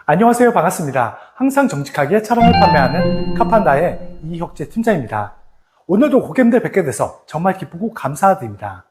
안녕하세요. 반갑습니다. 항상 정직하게 차량을 판매하는 카판다의 이혁재 팀장입니다. 오늘도 고객님들 뵙게 돼서 정말 기쁘고 감사드립니다.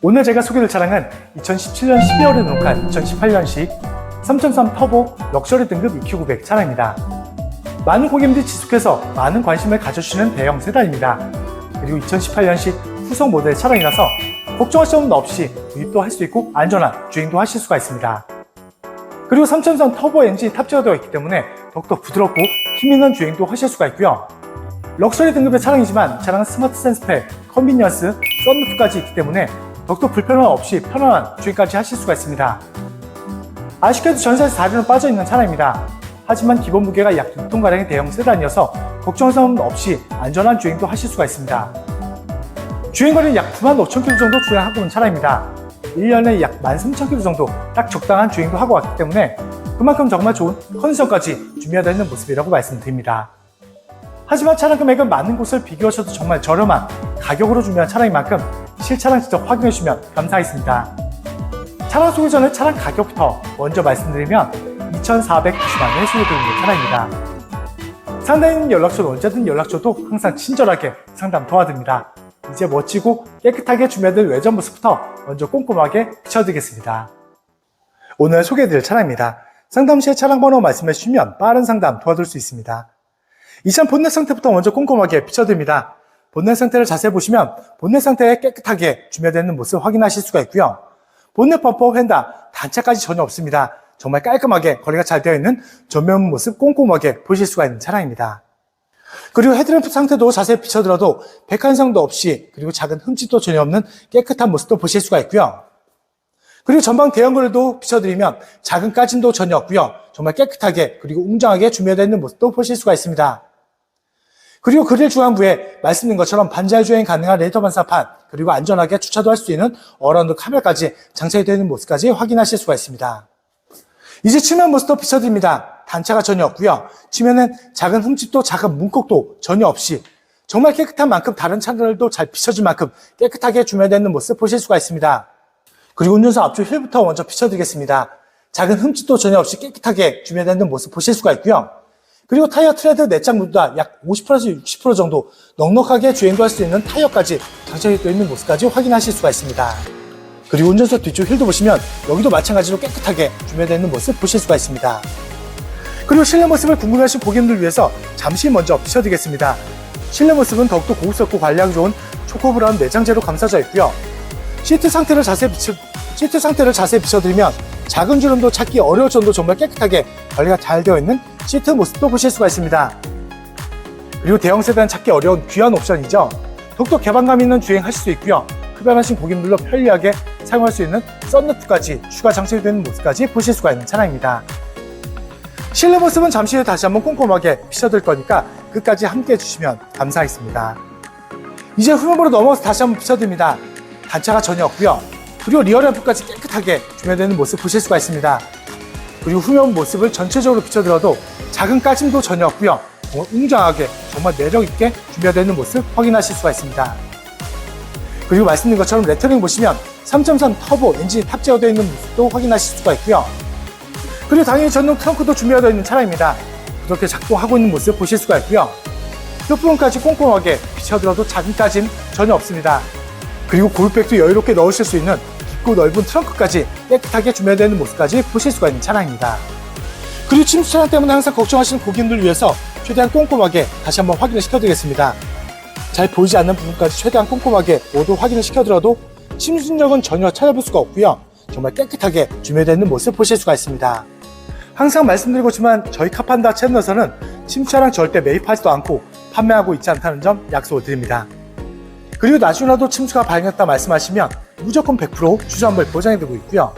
오늘 제가 소개할 차량은 2017년 12월에 등록한 2018년식 3.3 터보 럭셔리 등급 EQ900 차량입니다. 많은 고객님들이 지속해서 많은 관심을 가져주시는 대형 세단입니다. 그리고 2018년식 후속 모델 차량이라서 걱정하실 점은 없이 구입도 할 수 있고 안전한 주행도 하실 수가 있습니다. 그리고 3.3 터보 엔진이 탑재가 되어 있기 때문에 더욱더 부드럽고 힘있는 주행도 하실 수가 있고요. 럭셔리 등급의 차량이지만 차량은 스마트 센스팩, 컨비니언스, 썬루프까지 있기 때문에 더욱더 불편함 없이 편안한 주행까지 하실 수가 있습니다. 아쉽게도 전사에서 다리는 빠져있는 차량입니다. 하지만 기본 무게가 약 6톤가량의 대형 세단이어서 걱정할 점 없이 안전한 주행도 하실 수가 있습니다. 주행거리는 약 95,000km 정도 주행하고 있는 차량입니다. 1년에 약 13,000km 정도 딱 적당한 주행도 하고 왔기 때문에 그만큼 정말 좋은 컨디션까지 준비되어 있는 모습이라고 말씀드립니다. 하지만 차량 금액은 많은 곳을 비교하셔도 정말 저렴한 가격으로 준비한 차량인 만큼 실차량 직접 확인해 주시면 감사하겠습니다. 차량 소개 전에 차량 가격부터 먼저 말씀드리면 2,490만 원에 소개드리는 차량입니다. 상단에 있는 연락처는 언제든 연락 줘도 항상 친절하게 상담 도와드립니다. 이제 멋지고 깨끗하게 준비된 외전 모습부터 먼저 꼼꼼하게 비춰드리겠습니다. 오늘 소개해드릴 차량입니다. 상담 시에 차량 번호 말씀해 주시면 빠른 상담 도와드릴 수 있습니다. 이 차 본넷 상태부터 먼저 꼼꼼하게 비춰드립니다. 본넷 상태를 자세히 보시면 본넷 상태에 깨끗하게 준비되어 있는 모습 확인하실 수가 있고요. 본넷 범퍼, 휀다, 단차까지 전혀 없습니다. 정말 깔끔하게 거리가 잘 되어 있는 전면 모습 꼼꼼하게 보실 수가 있는 차량입니다. 그리고 헤드램프 상태도 자세히 비춰들어도 백한성도 없이 그리고 작은 흠집도 전혀 없는 깨끗한 모습도 보실 수가 있고요. 그리고 전방 대형 그릴도 비춰드리면 작은 까짐도 전혀 없고요. 정말 깨끗하게 그리고 웅장하게 준비되어 있는 모습도 보실 수가 있습니다. 그리고 그릴 중앙부에 말씀드린 것처럼 반자율 주행 가능한 레이더 반사판, 그리고 안전하게 주차도 할 수 있는 어라운드 카메라까지 장착이 되어 있는 모습까지 확인하실 수가 있습니다. 이제 측면 모습도 비춰드립니다. 단차가 전혀 없고요. 측면엔 작은 흠집도 작은 문콕도 전혀 없이 정말 깨끗한 만큼 다른 차들도 잘 비춰질 만큼 깨끗하게 준비되어 있는 모습 보실 수가 있습니다. 그리고 운전석 앞쪽 휠부터 먼저 비춰드리겠습니다. 작은 흠집도 전혀 없이 깨끗하게 준비되어 있는 모습 보실 수가 있고요. 그리고 타이어 트레드 4장 모두 다 약 50%에서 60% 정도 넉넉하게 주행도 할 수 있는 타이어까지 장착이 되어 있는 모습까지 확인하실 수가 있습니다. 그리고 운전석 뒤쪽 휠도 보시면 여기도 마찬가지로 깨끗하게 준비되어 있는 모습 보실 수가 있습니다. 그리고 실내 모습을 궁금해하신 고객님들 위해서 잠시 먼저 비춰드리겠습니다. 실내 모습은 더욱더 고급스럽고 관리하기 좋은 초코브라운 내장재로 감싸져 있고요. 시트 상태를 자세히 비춰드리면 작은 주름도 찾기 어려울 정도 정말 깨끗하게 관리가 잘 되어 있는 시트 모습도 보실 수가 있습니다. 그리고 대형 세단 찾기 어려운 귀한 옵션이죠. 더욱더 개방감 있는 주행하실 수 있고요. 흡연하신 고객님들로 편리하게 사용할 수 있는 썬루프까지 추가 장착이 되는 모습까지 보실 수가 있는 차량입니다. 실내 모습은 잠시 후에 다시 한번 꼼꼼하게 비춰드릴 거니까 끝까지 함께 해주시면 감사하겠습니다. 이제 후면부로 넘어가서 다시 한번 비춰드립니다. 단차가 전혀 없고요. 그리고 리어 램프까지 깨끗하게 준비되는 모습 보실 수가 있습니다. 그리고 후면 모습을 전체적으로 비춰들어도 작은 까짐도 전혀 없고요. 정말 웅장하게 정말 매력있게 준비되어 있는 모습 확인하실 수가 있습니다. 그리고 말씀드린 것처럼 레터링 보시면 3.3 터보 엔진이 탑재되어 있는 모습도 확인하실 수가 있고요. 그리고 당연히 전동 트렁크도 준비되어 있는 차량입니다. 그렇게 작동하고 있는 모습 보실 수가 있고요. 끝부분까지 꼼꼼하게 비춰들어도 작은 까짐 전혀 없습니다. 그리고 고루백도 여유롭게 넣으실 수 있는 깊고 넓은 트렁크까지 깨끗하게 준비되어 있는 모습까지 보실 수가 있는 차량입니다. 그리고 침수 차량 때문에 항상 걱정하시는 고객님들 위해서 최대한 꼼꼼하게 다시 한번 확인을 시켜드리겠습니다. 잘 보이지 않는 부분까지 최대한 꼼꼼하게 모두 확인을 시켜드려도 침수력은 전혀 찾아볼 수가 없고요. 정말 깨끗하게 준비되어 있는 모습 보실 수가 있습니다. 항상 말씀드리고 있지만 저희 카판다 채널에서는 침수 차량 절대 매입하지도 않고 판매하고 있지 않다는 점 약속을 드립니다. 그리고 나중에라도 침수가 발생했다 말씀하시면 무조건 100% 주저환불 보장해드리고 있고요.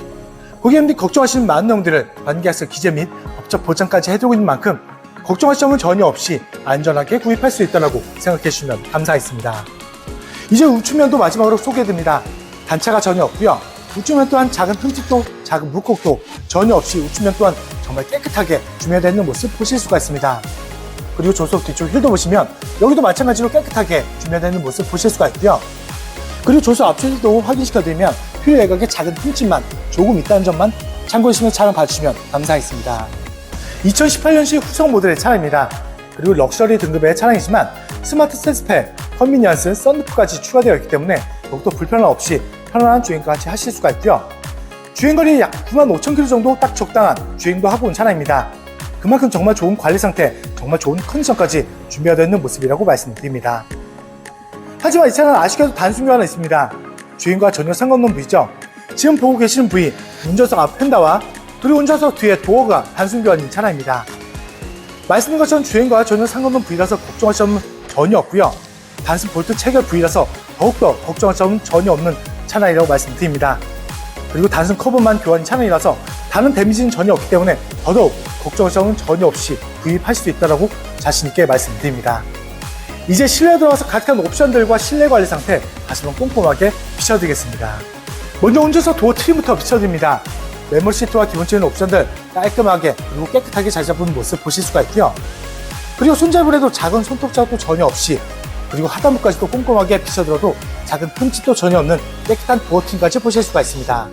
고객님들이 걱정하시는 많은 내용들을 관계약서 기재 및 법적 보장까지 해드리고 있는 만큼 걱정할 점은 전혀 없이 안전하게 구입할 수 있다고 생각해 주시면 감사하겠습니다. 이제 우측면도 마지막으로 소개해드립니다. 단차가 전혀 없고요. 우측면 또한 작은 흠집도 작은 물콕도 전혀 없이 우측면 또한 정말 깨끗하게 준비되어 있는 모습 보실 수가 있습니다. 그리고 조수석 뒤쪽 휠도 보시면 여기도 마찬가지로 깨끗하게 준비되어 있는 모습 보실 수가 있고요. 그리고 조수 앞쪽 휠도 확인시켜드리면 휠 외곽에 작은 흠집만 조금 있다는 점만 참고해주시면 차량 봐주시면 감사하겠습니다. 2018년식 후속 모델의 차량입니다. 그리고 럭셔리 등급의 차량이지만 스마트 센스팩, 컨비니언스, 썬루프까지 추가되어 있기 때문에 더욱더 불편함 없이 편안한 주행까지 하실 수가 있고요. 주행거리 약 95,000km 정도 딱 적당한 주행도 하고 온 차량입니다. 그만큼 정말 좋은 관리 상태, 정말 좋은 컨디션까지 준비되어 있는 모습이라고 말씀드립니다. 하지만 이 차량은 아쉽게도 단순 하나 있습니다. 주행과 전혀 상관없는 부위죠. 지금 보고 계시는 부위, 운전석 앞 펜다와 그리고 운전석 뒤에 도어가 단순 교환인 차량입니다. 말씀드린 것처럼 주행과 전혀 상관없는 부위라서 걱정할 점은 전혀 없고요. 단순 볼트 체결 부위라서 더욱더 걱정할 점은 전혀 없는 차량이라고 말씀드립니다. 그리고 단순 커브만 교환인 차량이라서 다른 데미지는 전혀 없기 때문에 더더욱 걱정할 점은 전혀 없이 구입하실 수 있다고 자신있게 말씀드립니다. 이제 실내에 들어가서 각각 옵션들과 실내 관리 상태 다시 한번 꼼꼼하게 비춰드리겠습니다. 먼저 운전석 도어 트림부터 비춰드립니다. 메모리 시트와 기본적인 옵션들 깔끔하게 그리고 깨끗하게 잘 잡은 모습 보실 수가 있고요. 그리고 손잡이에도 작은 손톱 자국도 전혀 없이 그리고 하단부까지도 꼼꼼하게 비춰들어도 작은 흠집도 전혀 없는 깨끗한 도어 트림까지 보실 수가 있습니다.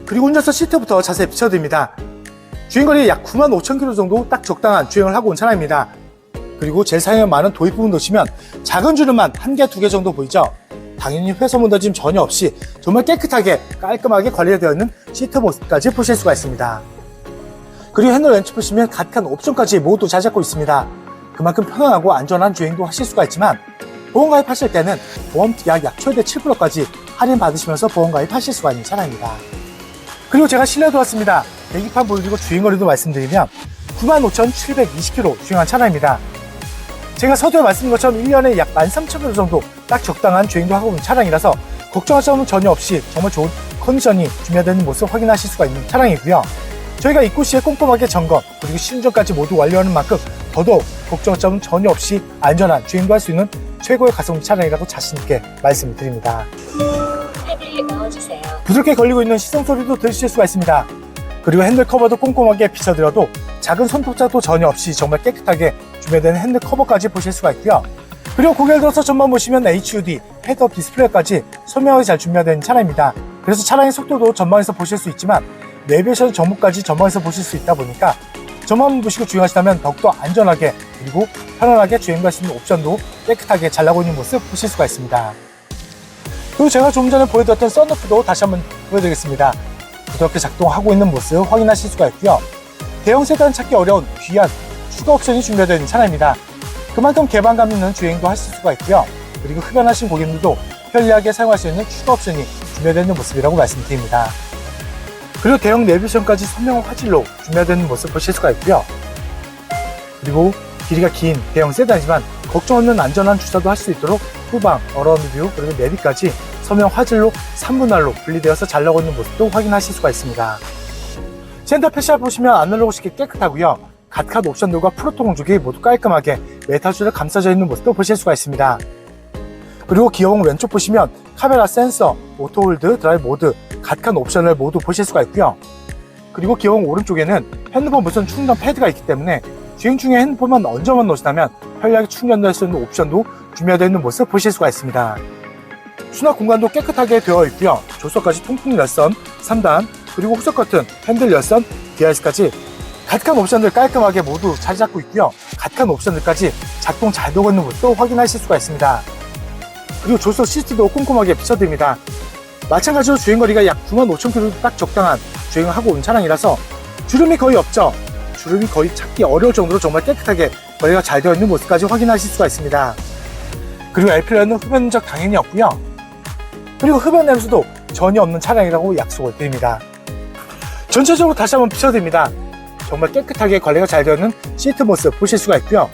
그리고 운전석 시트부터 자세히 비춰드립니다. 주행거리 약 95,000km 정도 딱 적당한 주행을 하고 온 차량입니다. 그리고 제일 사용량 많은 도입 부분 보시면 작은 주름만 1개, 2개 정도 보이죠? 당연히 훼손 문드짐 전혀 없이 정말 깨끗하게 깔끔하게 관리되어 있는 시트 모습까지 보실 수가 있습니다. 그리고 핸들 렌치 보시면 각각 옵션까지 모두 잘 잡고 있습니다. 그만큼 편안하고 안전한 주행도 하실 수가 있지만 보험 가입하실 때는 보험 특약 약 최대 7%까지 할인 받으시면서 보험 가입하실 수가 있는 차량입니다. 그리고 제가 실내 들어왔습니다. 계기판 보여드리고 주행거리도 말씀드리면 95,720km 주행한 차량입니다. 제가 서두에 말씀드린 것처럼 1년에 약 13,000km 정도 딱 적당한 주행도 하고 있는 차량이라서 걱정할 점은 전혀 없이 정말 좋은 컨디션이 준비되는 모습 확인하실 수가 있는 차량이고요. 저희가 입고 시에 꼼꼼하게 점검 그리고 시운전까지 모두 완료하는 만큼 더더욱 걱정할 점은 전혀 없이 안전한 주행도 할 수 있는 최고의 가성비 차량이라고 자신있게 말씀드립니다. 탭을 넣어주세요. 부드럽게 걸리고 있는 시동 소리도 들으실 수가 있습니다. 그리고 핸들 커버도 꼼꼼하게 비춰드려도 작은 손톱자도 전혀 없이 정말 깨끗하게 준비된 핸들 커버까지 보실 수가 있고요. 그리고 고개를 들어서 전방 보시면 HUD, 헤드업 디스플레이까지 선명하게 잘 준비된 차량입니다. 그래서 차량의 속도도 전방에서 보실 수 있지만 내비게이션 정보까지 전방에서 보실 수 있다 보니까 전방 보시고 주행하시다면 더욱더 안전하게 그리고 편안하게 주행할 수 있는 옵션도 깨끗하게 잘 나오고 있는 모습 보실 수가 있습니다. 그리고 제가 조금 전에 보여드렸던 썬루프도 다시 한번 보여드리겠습니다. 부드럽게 작동하고 있는 모습 확인하실 수가 있고요. 대형 세단 찾기 어려운 귀한 추가 옵션이 준비되어 있는 차량입니다. 그만큼 개방감 있는 주행도 하실 수가 있고요. 그리고 흡연하신 고객님들도 편리하게 사용할 수 있는 추가 옵션이 준비되어 있는 모습이라고 말씀드립니다. 그리고 대형 내비게이션까지 선명한 화질로 준비되어 있는 모습 보실 수가 있고요. 그리고 길이가 긴 대형 세단이지만 걱정 없는 안전한 주차도 할 수 있도록 후방, 어라운드 뷰, 그리고 내비까지 선명 화질로 3분할로 분리되어서 잘 나오고 있는 모습도 확인하실 수가 있습니다. 센터 패시아 보시면 아날로그식이 깨끗하고요. 각각 옵션들과 프로토 공조기 모두 깔끔하게 메탈줄에 감싸져 있는 모습도 보실 수가 있습니다. 그리고 기어봉 왼쪽 보시면 카메라 센서, 오토홀드, 드라이브 모드 각각 옵션을 모두 보실 수가 있고요. 그리고 기어봉 오른쪽에는 핸드폰 무선 충전 패드가 있기 때문에 주행 중에 핸드폰만 얹어만 놓으시다면 편리하게 충전될 수 있는 옵션도 준비되어 있는 모습 보실 수가 있습니다. 수납 공간도 깨끗하게 되어 있고요. 조수석까지 통풍 열선 3단, 그리고 후석 커튼, 핸들 열선, DRS까지 가득한 옵션들 깔끔하게 모두 자리 잡고 있고요. 가득한 옵션들까지 작동 잘 되고 있는 것도 확인하실 수가 있습니다. 그리고 조수석 시트도 꼼꼼하게 비춰드립니다. 마찬가지로 주행거리가 약 95,000km 딱 적당한 주행을 하고 온 차량이라서 주름이 거의 없죠. 주름이 거의 찾기 어려울 정도로 정말 깨끗하게 거리가 잘 되어 있는 모습까지 확인하실 수가 있습니다. 그리고 LPL은 흡연 누적 당연히 없고요. 그리고 흡연 냄새도 전혀 없는 차량이라고 약속을 드립니다. 전체적으로 다시 한번 비춰드립니다. 정말 깨끗하게 관리가 잘 되어 있는 시트 모습 보실 수가 있고요.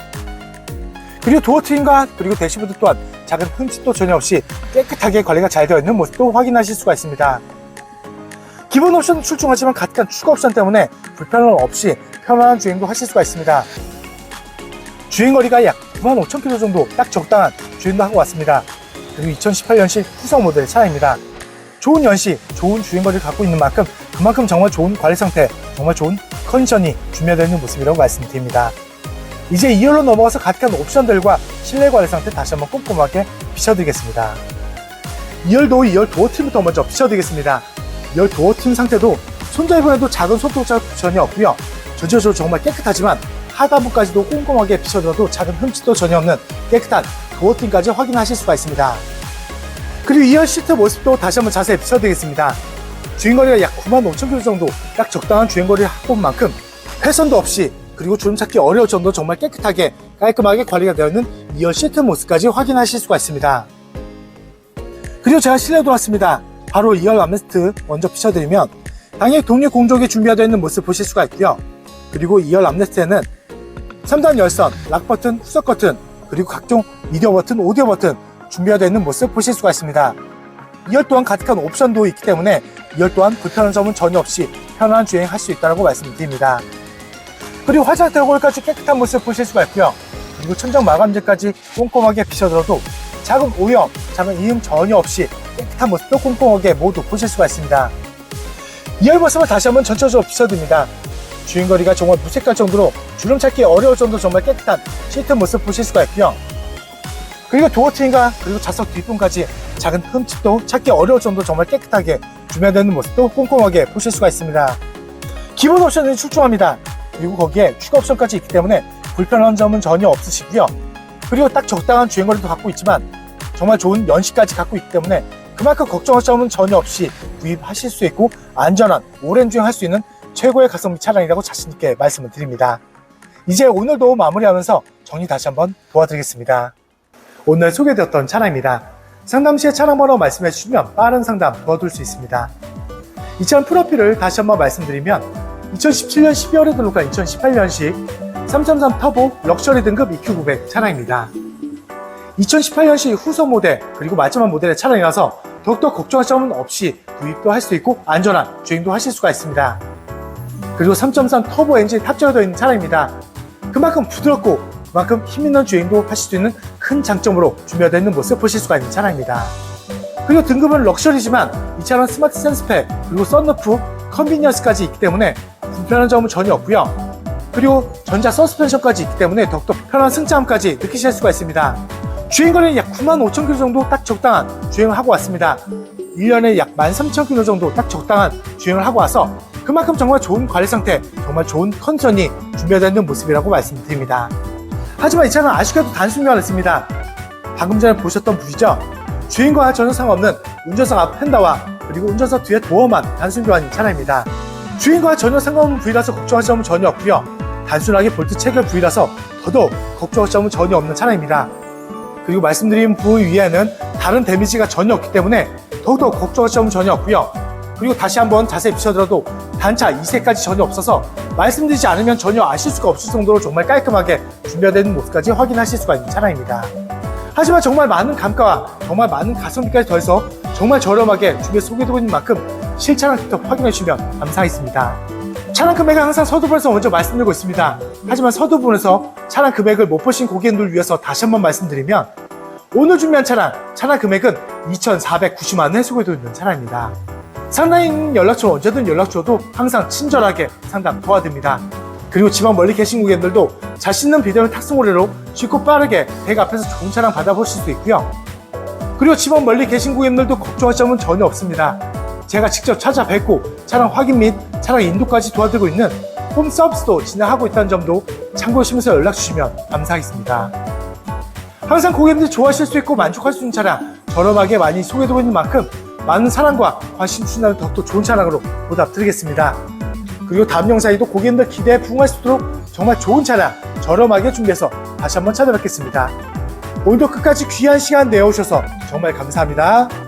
그리고 도어 트림과 그리고 대시보드 또한 작은 흠집도 전혀 없이 깨끗하게 관리가 잘 되어 있는 모습도 확인하실 수가 있습니다. 기본 옵션은 출중하지만 가득한 추가 옵션 때문에 불편함 없이 편안한 주행도 하실 수가 있습니다. 주행거리가 약 95,000km 정도 딱 적당한 주행도 하고 왔습니다. 그리고 2018년식 후석 모델 차량입니다. 좋은 연식, 좋은 주행거리를 갖고 있는 만큼 그만큼 정말 좋은 관리 상태, 정말 좋은 컨디션이 준비되어 있는 모습이라고 말씀드립니다. 이제 2열로 넘어가서 가득한 옵션들과 실내 관리 상태 다시 한번 꼼꼼하게 비춰드리겠습니다. 2열 도어 트림부터 먼저 비춰드리겠습니다. 2열 도어 트림 상태도 손잡이분에도 작은 손톱자국 전혀 없고요. 전체적으로 정말 깨끗하지만 하단부까지도 꼼꼼하게 비춰들어도 작은 흠집도 전혀 없는 깨끗한 도어 트림까지 확인하실 수가 있습니다. 그리고 2열 시트 모습도 다시 한번 자세히 비춰드리겠습니다. 주행거리가 약 95,000km 정도 딱 적당한 주행거리를 하고 온 만큼 훼손도 없이 그리고 주름 찾기 어려울 정도 정말 깨끗하게 깔끔하게 관리가 되어 있는 2열 시트 모습까지 확인하실 수가 있습니다. 그리고 제가 실내에 돌아왔습니다. 바로 2열 암레스트 먼저 비춰드리면 당연히 독립 공조기 준비가 되어 있는 모습 보실 수가 있고요. 그리고 2열 암레스트에는 3단 열선, 락 버튼, 후석 버튼, 그리고 각종 미디어 버튼, 오디오 버튼 준비가 되어 있는 모습 보실 수가 있습니다. 2열 또한 가득한 옵션도 있기 때문에 2열 또한 불편한 점은 전혀 없이 편안한 주행할 수 있다고 말씀드립니다. 그리고 화장 들어골까지 깨끗한 모습 보실 수가 있고요. 그리고 천장 마감재까지 꼼꼼하게 비춰들어도 작은 오염, 작은 이음 전혀 없이 깨끗한 모습도 꼼꼼하게 모두 보실 수가 있습니다. 2열 모습을 다시 한번 전체적으로 비춰드립니다. 주행거리가 정말 무색할 정도로 주름 찾기 어려울 정도로 정말 깨끗한 시트 모습 보실 수가 있고요. 그리고 도어 트림과 그리고 좌석 뒷부분까지 작은 흠집도 찾기 어려울 정도로 정말 깨끗하게 준비되는 모습도 꼼꼼하게 보실 수가 있습니다. 기본 옵션은 출중합니다. 그리고 거기에 추가 옵션까지 있기 때문에 불편한 점은 전혀 없으시고요. 그리고 딱 적당한 주행거리도 갖고 있지만 정말 좋은 연식까지 갖고 있기 때문에 그만큼 걱정할 점은 전혀 없이 구입하실 수 있고 안전한 오랜 주행할 수 있는 최고의 가성비 차량이라고 자신있게 말씀을 드립니다. 이제 오늘도 마무리하면서 정리 다시 한번 도와드리겠습니다. 오늘 소개되었던 차량입니다. 상담 시에 차량 번호 말씀해 주시면 빠른 상담 도와드릴 수 있습니다. 이 차량 프로필을 다시 한번 말씀드리면 2017년 12월에 등록한 2018년식 3.3 터보 럭셔리 등급 EQ900 차량입니다. 2018년식 후속 모델 그리고 마지막 모델의 차량이라서 더욱더 걱정할 점은 없이 구입도 할 수 있고 안전한 주행도 하실 수가 있습니다. 그리고 3.3 터보 엔진 탑재가 되어 있는 차량입니다. 그만큼 부드럽고 그만큼 힘있는 주행도 하실 수 있는 큰 장점으로 준비되어 있는 모습 보실 수가 있는 차량입니다. 그리고 등급은 럭셔리지만 이 차량은 스마트 센스팩 그리고 썬루프, 컨비니언스까지 있기 때문에 불편한 점은 전혀 없고요. 그리고 전자 서스펜션까지 있기 때문에 더욱더 편한 승차감까지 느끼실 수가 있습니다. 주행거리는 약 95,000km 정도 딱 적당한 주행을 하고 왔습니다. 1년에 약 13,000km 정도 딱 적당한 주행을 하고 와서 그만큼 정말 좋은 관리 상태, 정말 좋은 컨디션이 준비되어 있는 모습이라고 말씀드립니다. 하지만 이 차는 아쉽게도 단순 교환을 했습니다. 방금 전에 보셨던 부위죠? 주행과 전혀 상관없는 운전석 앞 펜다와 그리고 운전석 뒤에 도어만 단순 교환인 차량입니다. 주행과 전혀 상관없는 부위라서 걱정할 점은 전혀 없고요. 단순하게 볼트 체결 부위라서 더더욱 걱정할 점은 전혀 없는 차량입니다. 그리고 말씀드린 부위 위에는 다른 데미지가 전혀 없기 때문에 더욱더 걱정할 점은 전혀 없고요. 그리고 다시 한번 자세히 비춰들어도 단차 2세까지 전혀 없어서 말씀드리지 않으면 전혀 아실 수가 없을 정도로 정말 깔끔하게 준비되는 모습까지 확인하실 수가 있는 차량입니다. 하지만 정말 많은 감가와 정말 많은 가성비까지 더해서 정말 저렴하게 준비해서 소개되고 있는 만큼 실차량 직접 확인해 주시면 감사하겠습니다. 차량 금액은 항상 서두부분에서 먼저 말씀드리고 있습니다. 하지만 서두부분에서 차량 금액을 못 보신 고객님들을 위해서 다시 한번 말씀드리면 오늘 준비한 차량 금액은 2,490만 원에 소개되고 있는 차량입니다. 상담인 연락처로 언제든 연락 주어도 항상 친절하게 상담 도와드립니다. 그리고 지방 멀리 계신 고객님들도 자신 있는 비대면 탁송 거래로 쉽고 빠르게 댁 앞에서 좋은 차량 받아보실 수 있고요. 그리고 집안 멀리 계신 고객님들도 걱정할 점은 전혀 없습니다. 제가 직접 찾아뵙고 차량 확인 및 차량 인도까지 도와드리고 있는 홈 서비스도 진행하고 있다는 점도 참고하시면서 연락 주시면 감사하겠습니다. 항상 고객님들이 좋아하실 수 있고 만족할 수 있는 차량 저렴하게 많이 소개되고 있는 만큼 많은 사랑과 관심 주신다면 더욱더 좋은 차량으로 보답드리겠습니다. 그리고 다음 영상에도 고객님들 기대에 부응할 수 있도록 정말 좋은 차량 저렴하게 준비해서 다시 한번 찾아뵙겠습니다. 오늘도 끝까지 귀한 시간 내어주셔서 정말 감사합니다.